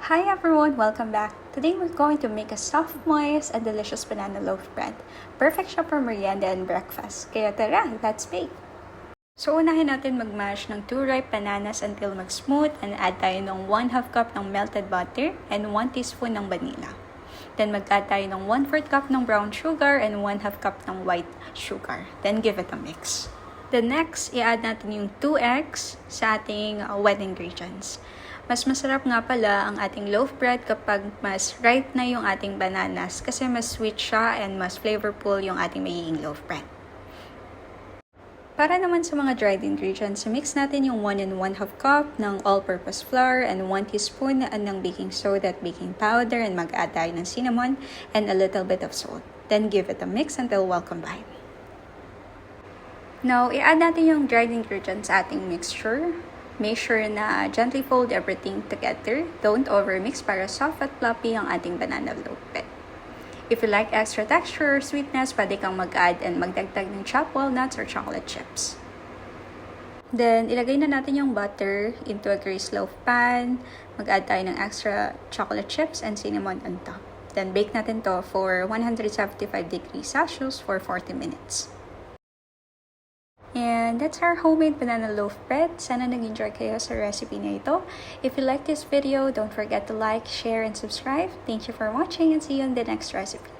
Hi everyone! Welcome back! Today we're going to make a soft, moist, and delicious banana loaf bread. Perfect siya for merienda and breakfast. Kaya tara, let's bake! So unahin natin mag-mash ng 2 ripe bananas until mag-smooth and add tayo ng 1/2 cup ng melted butter and 1 teaspoon ng vanilla. Then mag-add tayo ng 1/4 cup ng brown sugar and 1/2 cup ng white sugar. Then give it a mix. Then next, i-add natin yung 2 eggs sa ating wet ingredients. Mas masarap nga pala ang ating loaf bread kapag mas ripe na yung ating bananas kasi mas sweet siya and mas flavorful yung ating magiging loaf bread. Para naman sa mga dried ingredients, mix natin yung 1 1/2 cup ng all-purpose flour and 1 teaspoon ng baking soda at baking powder and mag-add tayo ng cinnamon and a little bit of salt. Then give it a mix until well combined. Now, i-add natin yung dried ingredients sa ating mixture. Make sure na gently fold everything together. Don't overmix para soft at fluffy ang ating banana loaf bread. If you like extra texture or sweetness, pwede kang mag-add and magdagdag ng chopped walnuts or chocolate chips. Then, ilagay na natin yung butter into a greased loaf pan. Mag-add tayo ng extra chocolate chips and cinnamon on top. Then, bake natin to for 175 degrees Celsius for 40 minutes. And that's our homemade banana loaf bread. Sana nag-enjoy kayo sa recipe na ito. If you like this video, don't forget to like, share, and subscribe. Thank you for watching and see you in the next recipe.